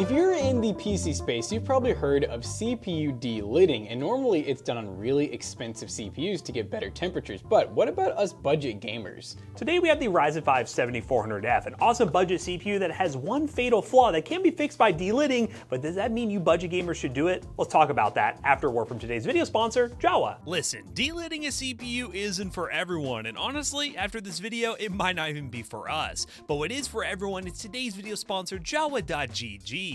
If you're in the PC space, you've probably heard of CPU delidding, and normally it's done on really expensive CPUs to get better temperatures. But what about us budget gamers? Today we have the Ryzen 5 7400F, an awesome budget CPU that has one fatal flaw that can be fixed by delidding, but does that mean you budget gamers should do it? Let's talk about that after a word from today's video sponsor, Jawa. Listen, delidding a CPU isn't for everyone, and honestly, after this video, it might not even be for us. But what is for everyone is today's video sponsor, Jawa.gg.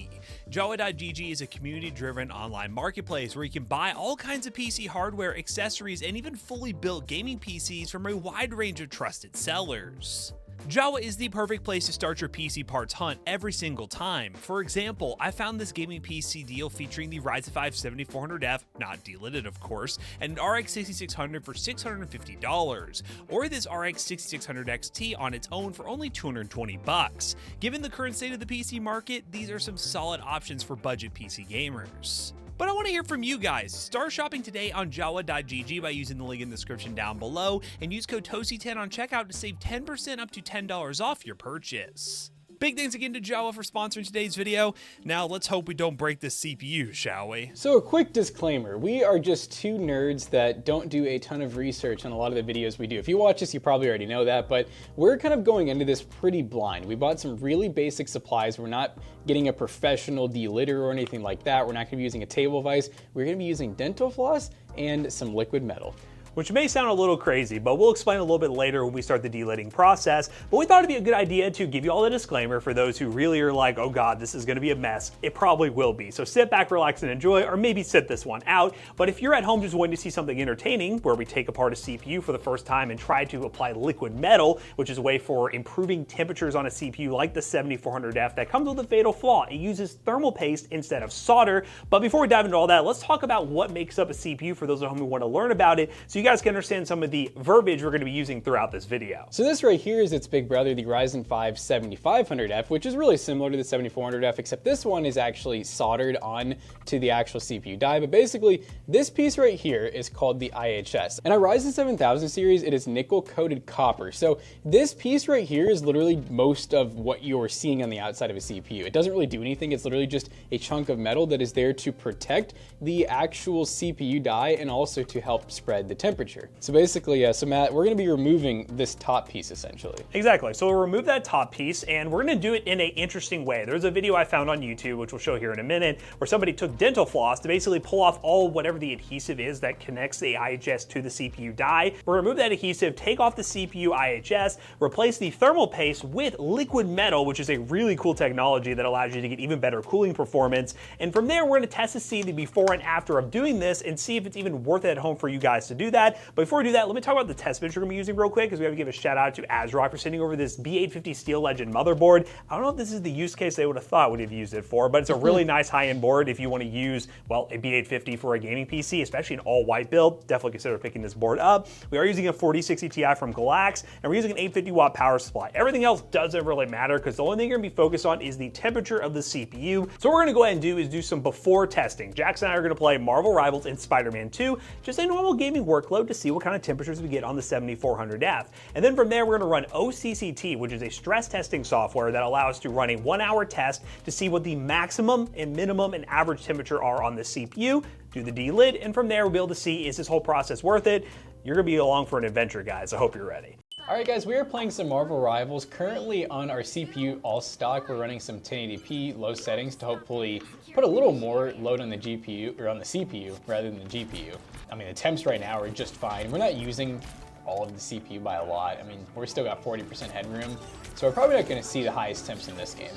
Jawa.gg is a community-driven online marketplace where you can buy all kinds of PC hardware, accessories, and even fully built gaming PCs from a wide range of trusted sellers. Jawa is the perfect place to start your PC parts hunt every single time. For example, I found this gaming PC deal featuring the Ryzen 5 7400F, not delidded of course, and an RX 6600 for $650, or this RX 6600 XT on its own for only $220. Given the current state of the PC market, these are some solid options for budget PC gamers. But I want to hear from you guys. Start shopping today on Jawa.gg by using the link in the description down below and use code Toasty10 on checkout to save 10% up to $10 off your purchase. Big thanks again to Jawa for sponsoring today's video. Now let's hope we don't break this CPU, shall we? So a quick disclaimer, we are just two nerds that don't do a ton of research on a lot of the videos we do. If you watch this, you probably already know that, but we're kind of going into this pretty blind. We bought some really basic supplies. We're not getting a professional delidder or anything like that. We're not gonna be using a table vise. We're gonna be using dental floss and some liquid metal. Which may sound a little crazy, but we'll explain a little bit later when we start the delidding process. But we thought it'd be a good idea to give you all the disclaimer for those who really are like, oh God, this is gonna be a mess. It probably will be. So sit back, relax, and enjoy, or maybe sit this one out. But if you're at home just wanting to see something entertaining, where we take apart a CPU for the first time and try to apply liquid metal, which is a way for improving temperatures on a CPU like the 7400F that comes with a fatal flaw. It uses thermal paste instead of solder. But before we dive into all that, let's talk about what makes up a CPU for those at home who want to learn about it, so you guys can understand some of the verbiage we're going to be using throughout this video. So this right here is its big brother, the Ryzen 5 7500F, which is really similar to the 7400F, except this one is actually soldered on to the actual CPU die. But basically, this piece right here is called the IHS. In our Ryzen 7000 series, it is nickel-coated copper. So this piece right here is literally most of what you're seeing on the outside of a CPU. It doesn't really do anything. It's literally just a chunk of metal that is there to protect the actual CPU die and also to help spread the temperature. So basically, so Matt, we're gonna be removing this top piece essentially. Exactly, so we'll remove that top piece and we're gonna do it in an interesting way. There's a video I found on YouTube, which we'll show here in a minute, where somebody took dental floss to basically pull off all whatever the adhesive is that connects the IHS to the CPU die. We'll remove that adhesive, take off the CPU IHS, replace the thermal paste with liquid metal, which is a really cool technology that allows you to get even better cooling performance. And from there, we're gonna test to see the before and after of doing this and see if it's even worth it at home for you guys to do that. But before we do that, let me talk about the test bench we're gonna be using real quick, because we have to give a shout out to ASRock for sending over this B850 Steel Legend motherboard. I don't know if this is the use case they would have thought we'd have used it for, but it's a really nice high-end board if you want to use, well, a B850 for a gaming PC, especially an all-white build. Definitely consider picking this board up. We are using a 4060 Ti from Galax, and we're using an 850 watt power supply. Everything else doesn't really matter, because the only thing you're gonna be focused on is the temperature of the CPU. So what we're gonna go ahead and do is do some before testing. Jackson and I are gonna play Marvel Rivals and Spider-Man 2, just a normal gaming workload to see what kind of temperatures we get on the 7400F. And then from there, we're gonna run OCCT, which is a stress testing software that allows us to run a 1-hour test to see what the maximum and minimum and average temperature are on the CPU, do the delid, and from there we'll be able to see, is this whole process worth it? You're gonna be along for an adventure, guys. I hope you're ready. All right, guys, we are playing some Marvel Rivals. Currently on our CPU all stock, we're running some 1080p low settings to hopefully put a little more load on the GPU, or on the CPU rather than the GPU. I mean, the temps right now are just fine. We're not using all of the CPU by a lot. I mean, we're still got 40% headroom, so we're probably not gonna see the highest temps in this game.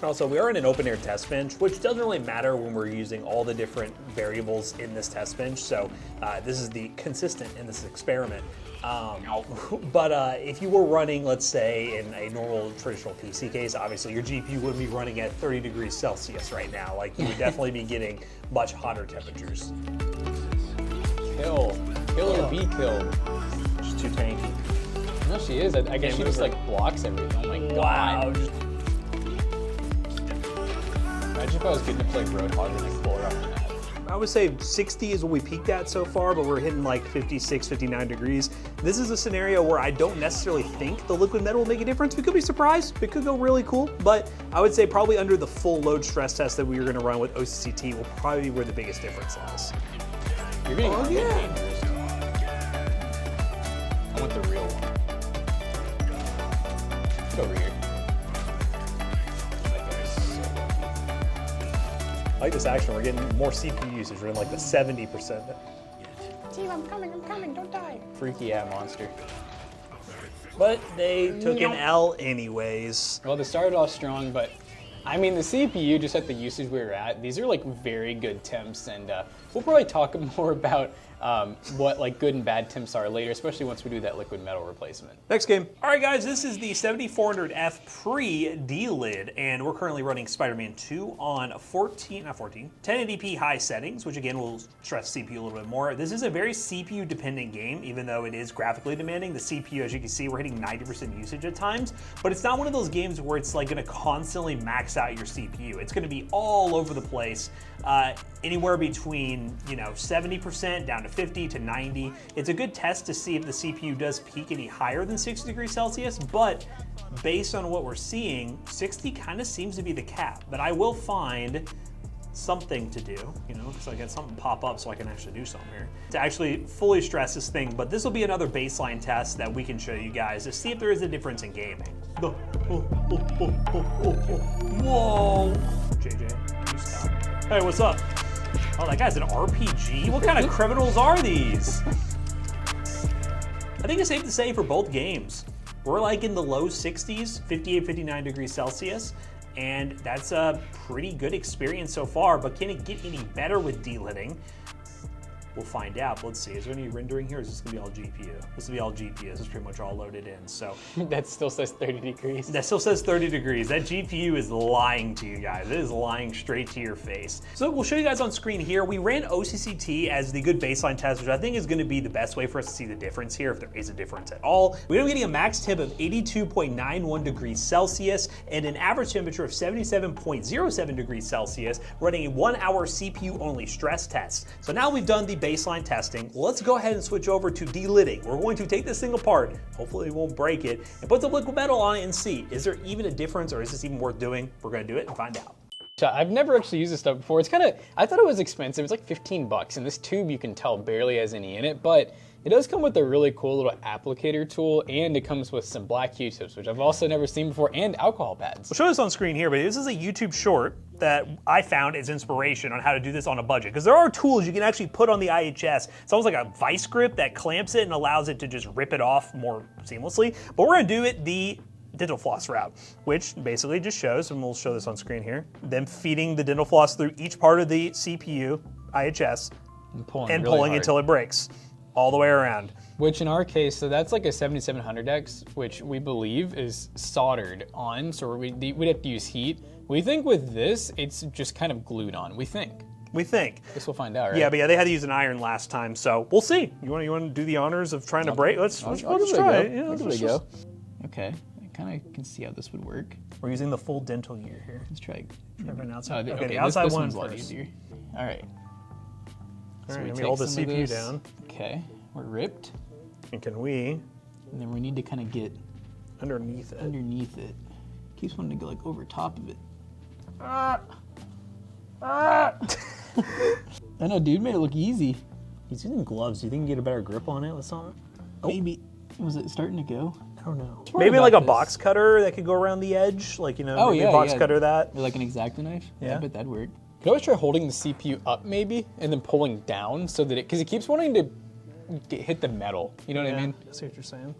Also, we are in an open air test bench, which doesn't really matter when we're using all the different variables in this test bench. So this is the consistent in this experiment. But if you were running, let's say, in a normal traditional PC case, obviously your GPU wouldn't be running at 30 degrees Celsius right now. Like, you would definitely be getting much hotter temperatures. Kill or be killed. She's too tanky. No, she is. I guess she just like blocks everything. Oh my Wow. God. Imagine if I was getting to play Roadhog and like pull her up on that. I would say 60 is what we peaked at so far, but we're hitting like 56, 59 degrees. This is a scenario where I don't necessarily think the liquid metal will make a difference. We could be surprised. It could go really cool, but I would say probably under the full load stress test that we were going to run with OCCT will probably be where the biggest difference lies. You're getting yeah. I want the real one. Get over here. I like this action. We're getting more CPU usage. We're in like the 70%. Team, I'm coming, don't die. Freaky monster. But they took an L anyways. Well, they started off strong, but I mean, the CPU, just at the usage we were at, these are like very good temps, and we'll probably talk more about what like good and bad temps are later, especially once we do that liquid metal replacement. Next game. All right, guys, this is the 7400F pre-Delid, and we're currently running Spider-Man 2 on 1080p high settings, which again will stress CPU a little bit more. This is a very CPU-dependent game, even though it is graphically demanding. The CPU, as you can see, we're hitting 90% usage at times, but it's not one of those games where it's like gonna constantly max out your CPU. It's gonna be all over the place, anywhere between 70% down to 50 to 90. It's a good test to see if the CPU does peak any higher than 60 degrees Celsius, but based on what we're seeing, 60 kind of seems to be the cap. But I will find something to do, because I got something pop up so I can actually do something here to actually fully stress this thing. But this will be another baseline test that we can show you guys to see if there is a difference in gaming. Whoa! JJ, you stop. Hey, what's up? Oh, that guy's an RPG? What kind of criminals are these? I think it's safe to say for both games, we're like in the low 60s, 58, 59 degrees Celsius, and that's a pretty good experience so far, but can it get any better with delidding? We'll find out. Let's see, is there any rendering here, or is this gonna be all GPU? This will be all GPU, this is pretty much all loaded in, so. That still says 30 degrees. That still says 30 degrees. That GPU is lying to you guys. It is lying straight to your face. So we'll show you guys on screen here. We ran OCCT as the good baseline test, which I think is gonna be the best way for us to see the difference here, if there is a difference at all. We ended up getting a max temp of 82.91 degrees Celsius and an average temperature of 77.07 degrees Celsius, running a 1 hour CPU only stress test. So now we've done the baseline testing. Let's go ahead and switch over to delidding. We're going to take this thing apart, hopefully we won't break it, and put some liquid metal on it and see, is there even a difference, or is this even worth doing? We're gonna do it and find out. I've never actually used this stuff before. It's kind of, I thought it was expensive. It's like 15 bucks, and this tube you can tell barely has any in it, but it does come with a really cool little applicator tool, and it comes with some black Q-tips, which I've also never seen before, and alcohol pads. We'll show this on screen here, but this is a YouTube short that I found as inspiration on how to do this on a budget, because there are tools you can actually put on the IHS. It's almost like a vice grip that clamps it and allows it to just rip it off more seamlessly, but we're gonna do it the dental floss route, which basically just shows, and we'll show this on screen here, them feeding the dental floss through each part of the CPU, IHS, and pulling until it breaks, all the way around. Which in our case, so that's like a 7700X, which we believe is soldered on, so we'd have to use heat. We think with this, it's just kind of glued on, we think. We think. Guess we'll find out, right? Yeah, but they had to use an iron last time, so we'll see. You want to do the honors of trying to break? Let's try it. Yeah, let's go. Okay. Kind of can see how this would work. We're using the full dental gear here. Let's try an outside. Okay, the outside this one one's a lot first. easier. All right. All right, let me hold the CPU down. Okay, we're ripped. And can we? And then we need to kind of get underneath it. Underneath it. Keeps wanting to go like over top of it. I know, dude made it look easy. He's using gloves. Do you think you can get a better grip on it with something? Maybe. Was it starting to go? I don't know. Maybe like a box cutter that could go around the edge, like maybe a box cutter that. Or like an X-Acto knife. Yeah, I bet that'd work. You could always try holding the CPU up maybe, and then pulling down so that because it keeps wanting to hit the metal. You know what I mean? I see what you're saying.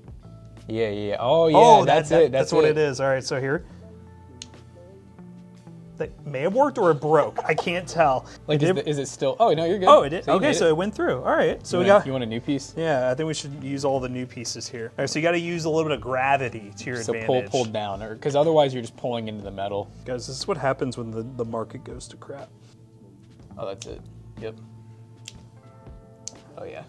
Yeah. Oh yeah, that's it. That's what it is. All right, so here. That may have worked or it broke. I can't tell. Like, is it still? Oh no, you're good. Oh, it did. Okay, so it went through. All right, so You want a new piece? Yeah, I think we should use all the new pieces here. All right, so you got to use a little bit of gravity to your advantage. So pull down, or because otherwise you're just pulling into the metal. Guys, this is what happens when the market goes to crap. Oh, that's it. Yep. Oh yeah.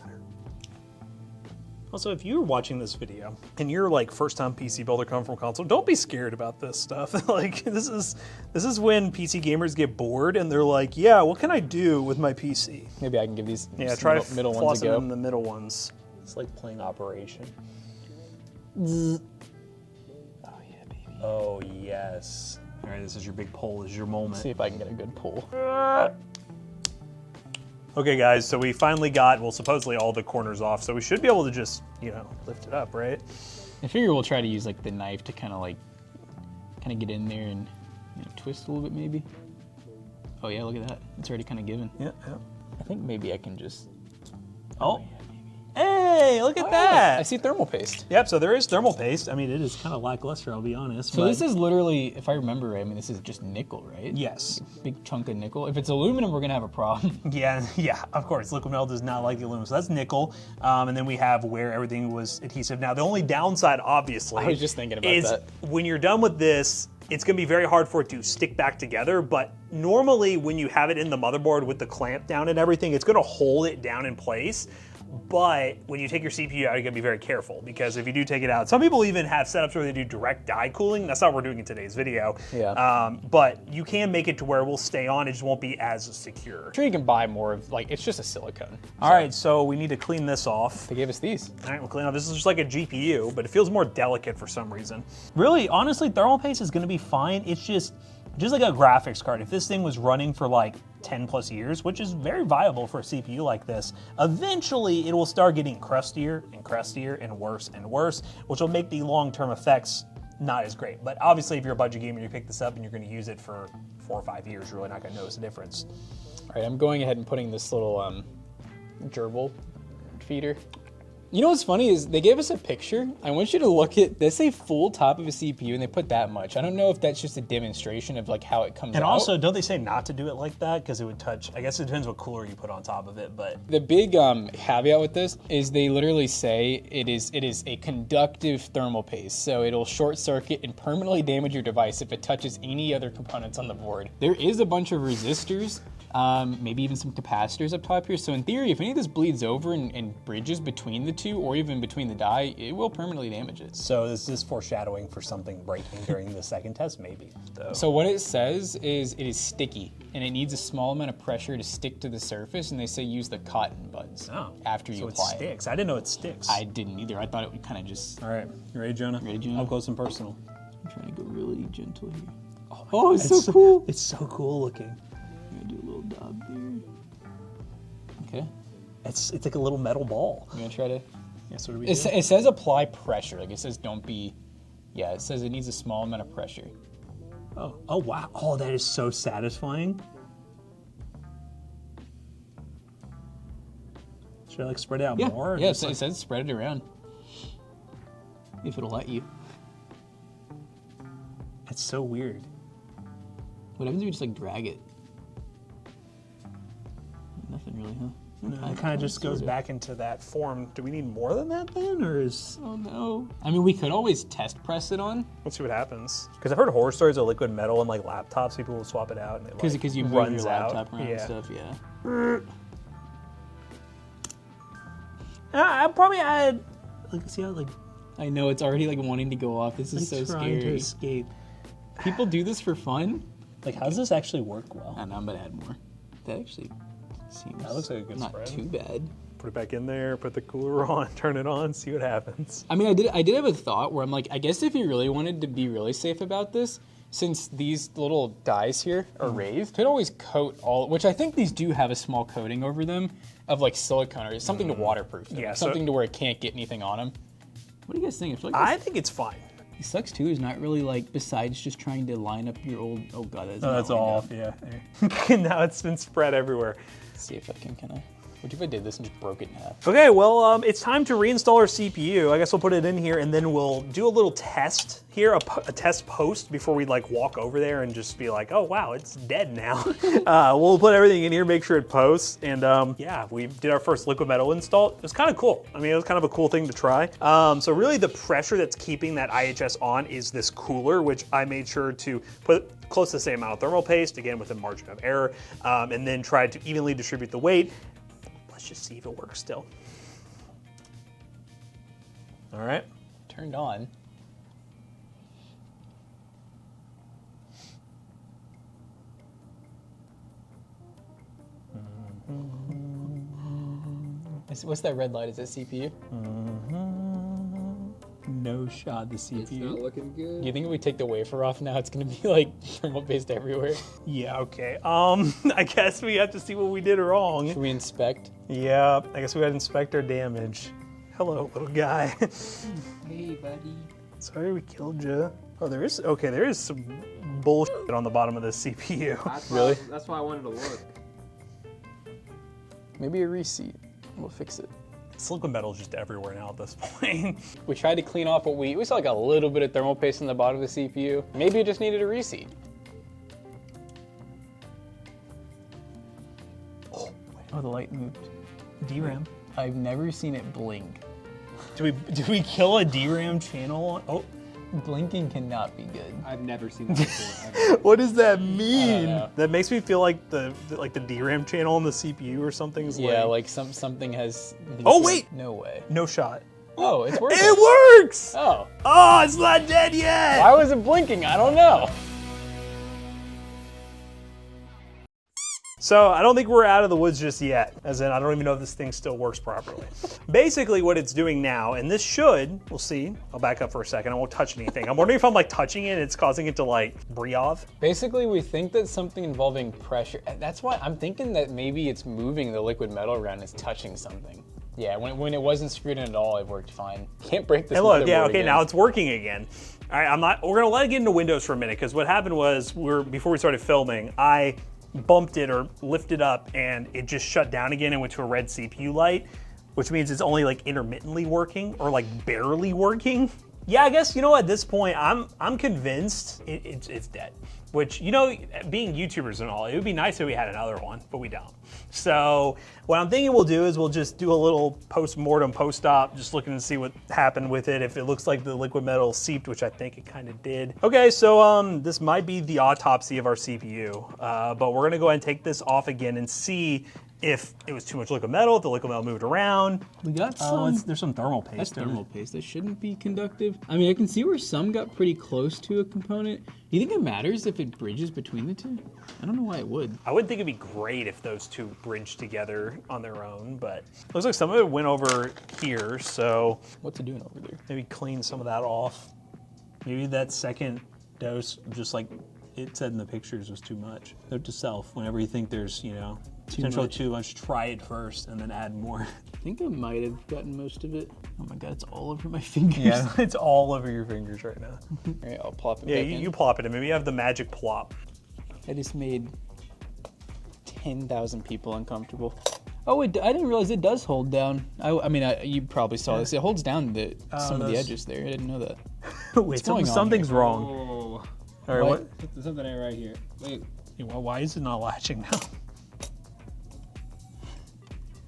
Also, if you're watching this video and you're like first-time PC builder coming from console, don't be scared about this stuff. Like this is when PC gamers get bored and they're like, yeah, what can I do with my PC? Maybe I can give these try middle ones a go. In the middle ones. It's like playing Operation. Oh yeah, baby. Oh yes. All right, this is your big pull. This is your moment. See if I can get a good pull. Okay, guys, so we finally got, well, supposedly all the corners off, so we should be able to just, you know, lift it up, right? I figure we'll try to use like the knife to kind of get in there and twist a little bit maybe. Oh yeah, look at that. It's already kind of given. Yeah. I think maybe I can just. Oh. Hey, look at that. I see thermal paste. Yep, so there is thermal paste. I mean, it is kind of lackluster, I'll be honest. So this is literally, if I remember right, I mean, this is just nickel, right? Yes. Big chunk of nickel. If it's aluminum, we're gonna have a problem. Yeah, of course. Liquid metal does not like the aluminum, so that's nickel. And then we have where everything was adhesive. Now, the only downside, obviously, I was just thinking about is that. When you're done with this, it's gonna be very hard for it to stick back together, but normally when you have it in the motherboard with the clamp down and everything, it's gonna hold it down in place. But when you take your CPU out, you gotta be very careful because if you do take it out, some people even have setups where they do direct die cooling. That's not what we're doing in today's video. Yeah. But you can make it to where it will stay on, it just won't be as secure. I'm sure you can buy more of, like, it's just a silicone. All right, so we need to clean this off. They gave us these. All right, we'll clean off. This is just like a GPU, but it feels more delicate for some reason. Really, honestly, thermal paste is gonna be fine. It's just like a graphics card. If this thing was running for like 10 plus years, which is very viable for a CPU like this, eventually it will start getting crustier and crustier and worse, which will make the long-term effects not as great. But obviously, if you're a budget gamer, you pick this up and you're gonna use it for 4 or 5 years, you're really not gonna notice the difference. All right, I'm going ahead and putting this little gerbil feeder. You know what's funny is they gave us a picture. I want you to look at, they say full top of a CPU and they put that much. I don't know if that's just a demonstration of like how it comes out. And also, don't they say not to do it like that? Because it would touch, I guess it depends what cooler you put on top of it, but. The big caveat with this is they literally say it is a conductive thermal paste. So it'll short circuit and permanently damage your device if it touches any other components on the board. There is a bunch of resistors. Maybe even some capacitors up top here. So in theory, if any of this bleeds over and bridges between the two or even between the die, it will permanently damage it. So this is foreshadowing for something breaking during the second test, maybe. So what it says is it is sticky and it needs a small amount of pressure to stick to the surface, and they say use the cotton buds after you apply it. So it sticks. I didn't know it sticks. I didn't either. I thought it would kind of just... All right, you ready, Jonah? Ready, Jonah? Up close and personal. I'm trying to go really gentle here. Oh, it's so cool. It's so cool looking. I'm gonna do a little dab there. Okay. It's like a little metal ball. I'm gonna try to... Yeah, so what do we do? It says apply pressure. Like it says don't be... Yeah, it says it needs a small amount of pressure. Oh wow. Oh, that is so satisfying. Should I like spread it out more? Yeah, it says spread it around. If it'll let you. It's so weird. What happens if you just like drag it? Nothing really, huh? No, it kind of just goes back into that form. Do we need more than that then, or is... Oh no. I mean, we could always test press it on. Let's see what happens. Because I've heard horror stories of liquid metal and like laptops, people will swap it out and it because you move your laptop around and stuff, yeah. I probably add... Like, see how like... I know, it's already like wanting to go off. This is so scary. To escape. People do this for fun? Like, how does this actually work well? I know, I'm gonna add more. That actually seems that looks like a good not spread. Too bad. Put it back in there, put the cooler on, turn it on, see what happens. I mean, I did have a thought where I'm like, I guess if you really wanted to be really safe about this, since these little dies here are raised, could always coat all, which I think these do have a small coating over them of like silicone or something to waterproof them. Yeah, something to where it can't get anything on them. What do you guys think? I think it's fine. It sucks too, is not really like, besides just trying to line up your old, oh god, that's all off, yeah. Now it's been spread everywhere. Let's see if I can kind of, what if I did this and just broke it in half? Okay, well, it's time to reinstall our CPU. I guess we'll put it in here and then we'll do a little test here, a test post before we like walk over there and just be like, oh wow, it's dead now. We'll put everything in here, make sure it posts, and yeah, we did our first liquid metal install. It was kind of cool. I mean, it was kind of a cool thing to try. So really the pressure that's keeping that IHS on is this cooler, which I made sure to put close to the same amount of thermal paste, again with a margin of error, and then tried to evenly distribute the weight. Let's just see if it works still. All right. Turned on. What's that red light? Is that CPU? No shot, the CPU. It's not looking good. Do you think if we take the wafer off now, it's gonna be like thermal paste everywhere? Yeah, okay. I guess we have to see what we did wrong. Should we inspect? Yeah, I guess we gotta inspect our damage. Hello, little guy. Hey, buddy. Sorry we killed you. Oh, there is some bullshit on the bottom of this CPU. Really? That's why I wanted to look. Maybe a reseat. We'll fix it. This liquid metal is just everywhere now at this point. We tried to clean off what we saw like a little bit of thermal paste on the bottom of the CPU. Maybe it just needed a reseat. Oh, the light moved. DRAM. I've never seen it blink. Did we kill a DRAM channel? Oh, Blinking cannot be good. I've never seen that before. Ever. what does that I mean? don't know. That makes me feel like the DRAM channel on the CPU or something's Yeah, like something has. Oh, wait! No way. no shot. Oh, it's working. It works! Oh, Oh, it's not dead yet! why was it blinking? I don't know. So I don't think we're out of the woods just yet, as in I don't even know if this thing still works properly. Basically what it's doing now, and this should, we'll see, I'll back up for a second, I won't touch anything. I'm wondering if I'm like touching it and it's causing it to like breathe. Basically, we think that something involving pressure. That's why I'm thinking that maybe it's moving the liquid metal around and it's touching something. Yeah, when it wasn't screwed in at all, it worked fine. Can't break this. Hey look, yeah, motherboard okay, again. now it's working again. All right, we're gonna let it get into Windows for a minute, because what happened was, before we started filming, I bumped it or lifted up and it just shut down again and went to a red CPU light, which means it's only like intermittently working or like barely working. Yeah, I guess, you know, at this point, I'm convinced it's dead. Which, you know, being YouTubers and all, it would be nice if we had another one, but we don't. So what I'm thinking we'll do is we'll just do a little post-mortem, post-op, just looking to see what happened with it. If it looks like the liquid metal seeped, which I think it kind of did. Okay, so this might be the autopsy of our CPU, but we're gonna go ahead and take this off again and see if it was too much liquid metal, if the liquid metal moved around. We got some. There's some thermal paste. That's thermal paste. That shouldn't be conductive. I mean, I can see where some got pretty close to a component. Do you think it matters if it bridges between the two? I don't know why it would. I would think it'd be great if those two bridged together on their own, but looks like some of it went over here, so What's it doing over there? maybe clean some of that off. Maybe that second dose, just like it said in the pictures, was too much. Note to self, whenever you think there's, you know, potentially too much, try it first and then add more. I think I might have gotten most of it. Oh my god, it's all over my fingers. Yeah, it's all over your fingers right now. All right, I'll plop it Yeah, back in. you plop it in. Maybe you have the magic plop. I just made 10,000 people uncomfortable. Oh, I didn't realize it does hold down. I mean, you probably saw this. It holds down some of the edges there. I didn't know that. Wait, going on something's wrong. Oh, All right, what? there's something right here. Wait. Why is it not latching now?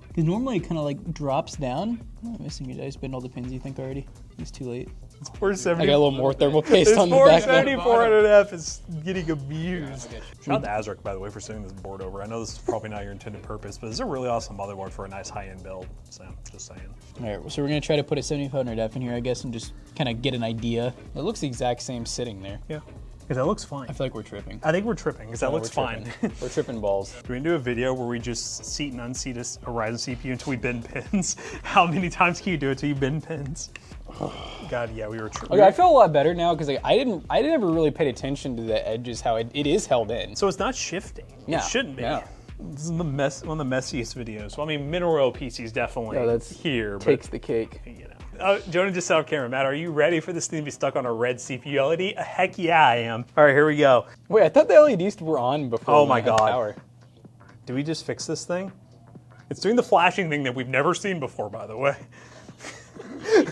Because normally it kind of like drops down. Oh, I'm missing your dice. Bend all the pins you think already. It's too late. It's I 470. got a little more thermal paste This on the back there. 47400F is getting abused. Shout out to Azric, by the way, for sending this board over. I know this is probably not your intended purpose, but this is a really awesome motherboard for a nice high-end build. So, just saying. All right, so we're gonna try to put a 7500F in here, I guess, and just kind of get an idea. It looks the exact same sitting there. Yeah, because that looks fine. I feel like we're tripping. I think we're tripping, because that No, looks we're fine. tripping. We're tripping balls. Do we do a video where we just seat and unseat a Ryzen CPU until we bend pins? How many times can you do it till you bend pins? God, yeah, we were tripping. Okay, I feel a lot better now because I never really paid attention to the edges, how it is held in. So it's not shifting. No, It shouldn't be. no. This is one of the messiest videos. Well, I mean, Mineral Oil PC is definitely here, Takes but the cake. you know. Jonah just said off camera, Matt, are you ready for this thing to be stuck on a red CPU LED? Heck yeah, I am. All right, here we go. Wait, I thought the LEDs were on before. Oh we my had God. Power. Did we just fix this thing? It's doing the flashing thing that we've never seen before, by the way.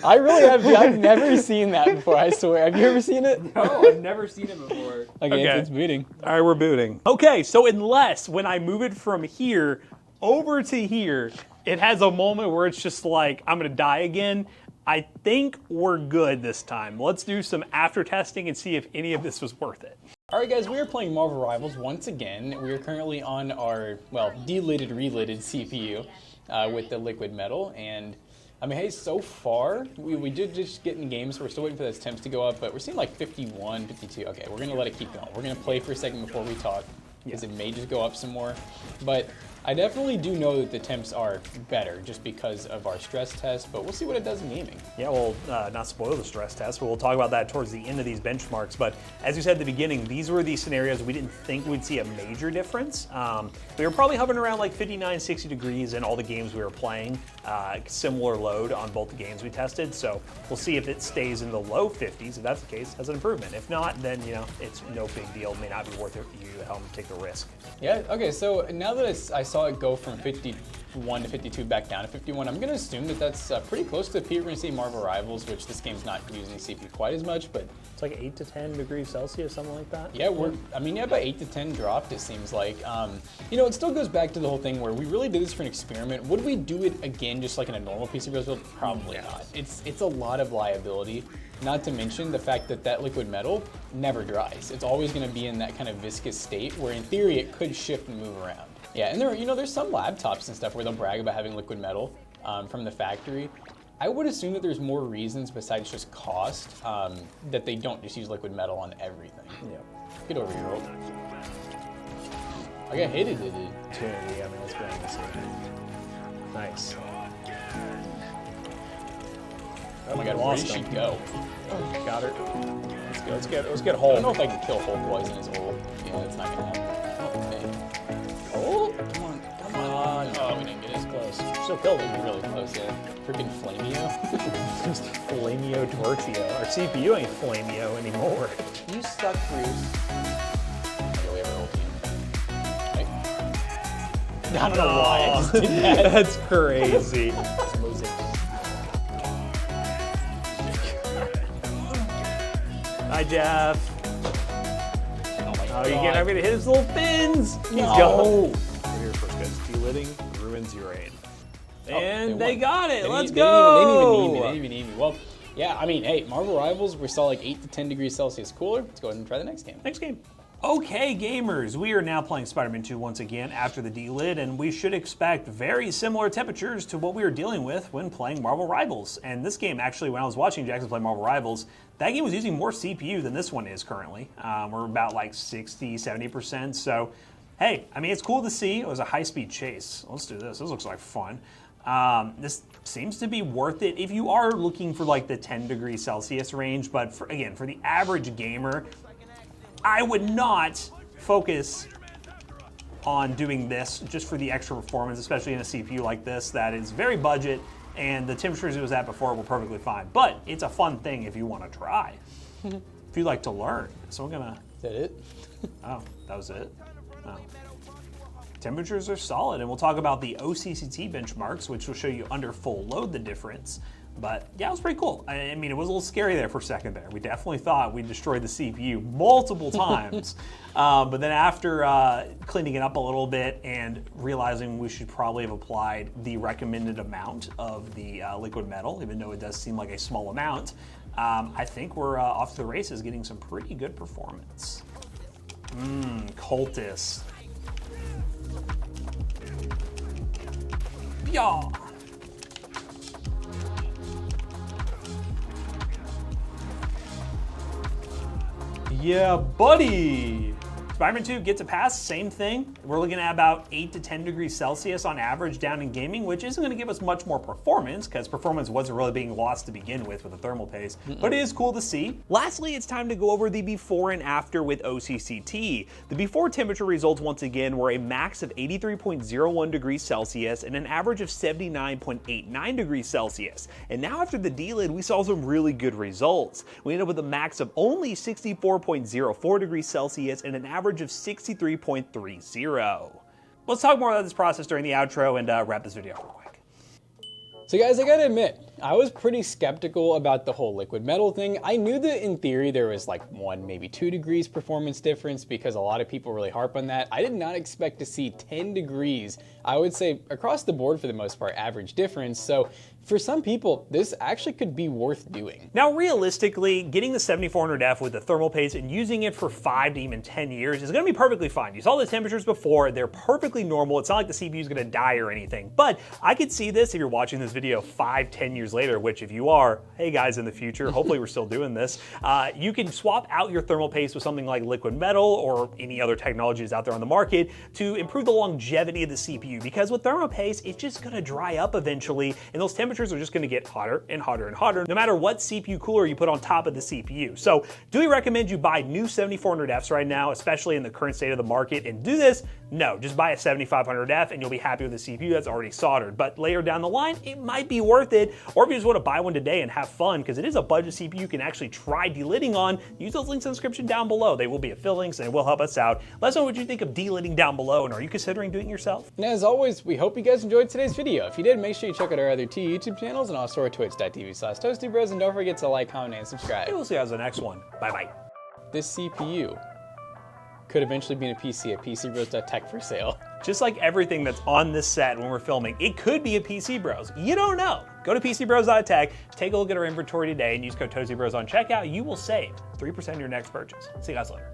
I really have. I've never seen that before. I swear. Have you ever seen it? No, I've never seen it before. Okay, it's booting. All right, we're booting. Okay, so unless when I move it from here over to here, it has a moment where it's just like, I'm gonna die again, I think we're good this time. Let's do some after testing and see if any of this was worth it. All right, guys, we are playing Marvel Rivals once again. We are currently on our, well, delidded, relidded CPU with the liquid metal, and I mean, hey, so far, we did just get in games, so we're still waiting for those temps to go up, but we're seeing like 51, 52. Okay, we're gonna let it keep going. We're gonna play for a second before we talk, because it may just go up some more. But I definitely do know that the temps are better just because of our stress test, but we'll see what it does in gaming. Yeah, we'll not spoil the stress test, but we'll talk about that towards the end of these benchmarks. But as you said at the beginning, these were the scenarios we didn't think we'd see a major difference. We were probably hovering around like 59, 60 degrees in all the games we were playing. Similar load on both the games we tested, so we'll see if it stays in the low 50s. If that's the case, as an improvement. If not, then it's no big deal. It may not be worth it for you to take the risk. Yeah, okay, so now that I saw it go from 51 to 52 back down to 51, I'm gonna assume that that's pretty close to the peak we're gonna see Marvel Rivals, which this game's not using CPU quite as much, but it's like 8 to 10 degrees Celsius, something like that. Yeah, about 8 to 10 dropped, it seems like. It still goes back to the whole thing where we really did this for an experiment. Would we do it again just like in a normal PC build? Probably not. It's a lot of liability. Not to mention the fact that liquid metal never dries. It's always going to be in that kind of viscous state where in theory it could shift and move around. Yeah, and there's some laptops and stuff where they'll brag about having liquid metal from the factory. I would assume that there's more reasons besides just cost that they don't just use liquid metal on everything. Yeah. Get over here, old. I got hated it. Yeah, I mean, let's bring this in. Nice. Oh my god, where did she go? Oh, got her. Let's get Hole. I don't know if I can kill Hole poison as Hole. Yeah, that's not gonna happen. Okay. Hole? Come on. Oh, we didn't get as close. Still killed him really close, yeah. Freaking Flamio. Just Flamio Tortio. Our CPU ain't Flamio anymore. You suck, Bruce. Okay, we have our whole team. Right? I don't know why I just did that. That's crazy. Hi, Jeff. Oh my god. You get everybody to hit his little fins. He's going. We're here first, guys. Delidding ruins your aim. And they got it. Let's go. They didn't even need me. Well, yeah, I mean, hey, Marvel Rivals, we saw like 8 to 10 degrees Celsius cooler. Let's go ahead and try the next game. Next game. Okay, gamers, we are now playing Spider-Man 2 once again after the delid, and we should expect very similar temperatures to what we were dealing with when playing Marvel Rivals. And this game, actually, when I was watching Jackson play Marvel Rivals, that game was using more CPU than this one is currently. We're about like 60, 70%. So, hey, I mean, it's cool to see. It was a high-speed chase. Let's do this. This looks like fun. This seems to be worth it if you are looking for like the 10 degrees Celsius range. But again, for the average gamer, I would not focus on doing this just for the extra performance, especially in a CPU like this that is very budget, and the temperatures it was at before were perfectly fine. But it's a fun thing if you want to try, if you like to learn. So we're gonna... Is that it? Oh, that was it? Oh. Temperatures are solid, and we'll talk about the OCCT benchmarks, which will show you under full load the difference. But yeah, it was pretty cool. I mean, it was a little scary there for a second there. We definitely thought we destroyed the CPU multiple times. But then after cleaning it up a little bit and realizing we should probably have applied the recommended amount of the liquid metal, even though it does seem like a small amount, I think we're off to the races getting some pretty good performance. Cultist. Yeah. Yeah, buddy! Spider-Man 2 gets a pass, same thing. We're looking at about 8 to 10 degrees Celsius on average down in gaming, which isn't gonna give us much more performance, because performance wasn't really being lost to begin with the thermal paste, but it is cool to see. Lastly, it's time to go over the before and after with OCCT. The before temperature results once again were a max of 83.01 degrees Celsius and an average of 79.89 degrees Celsius. And now after the delid, we saw some really good results. We ended up with a max of only 64.04 degrees Celsius and an average of 63.30. Let's talk more about this process during the outro and wrap this video up real quick. So guys, I gotta admit, I was pretty skeptical about the whole liquid metal thing. I knew that in theory there was like 1, maybe 2 degrees performance difference because a lot of people really harp on that. I did not expect to see 10 degrees, I would say across the board for the most part, average difference. So for some people, this actually could be worth doing. Now, realistically, getting the 7400F with the thermal paste and using it for 5 to even 10 years is gonna be perfectly fine. You saw the temperatures before, they're perfectly normal. It's not like the CPU is gonna die or anything, but I could see this if you're watching this video 5, 10 years later, which if you are, hey guys in the future, hopefully we're still doing this, you can swap out your thermal paste with something like liquid metal or any other technologies out there on the market to improve the longevity of the CPU, because with thermal paste, it's just gonna dry up eventually, and those temperatures are just gonna get hotter and hotter and hotter, no matter what CPU cooler you put on top of the CPU. So do we recommend you buy new 7400Fs right now, especially in the current state of the market, and do this? No, just buy a 7500F and you'll be happy with the CPU that's already soldered. But later down the line, it might be worth it. Or if you just want to buy one today and have fun, because it is a budget CPU you can actually try delidding on, use those links in the description down below. They will be affiliate links and it will help us out. Let us know what you think of delidding down below, and are you considering doing it yourself? And as always, we hope you guys enjoyed today's video. If you did, make sure you check out our other 2 YouTube channels and also our twitch.tv/Toastybros, and don't forget to like, comment, and subscribe. We'll see you guys in the next one. Bye-bye. This CPU could eventually be in a PC at PCBros.tech for sale. Just like everything that's on this set when we're filming, it could be a PC Bros. You don't know. Go to PCBros.tech, take a look at our inventory today, and use code Toastybros on checkout. You will save 3% of your next purchase. See you guys later.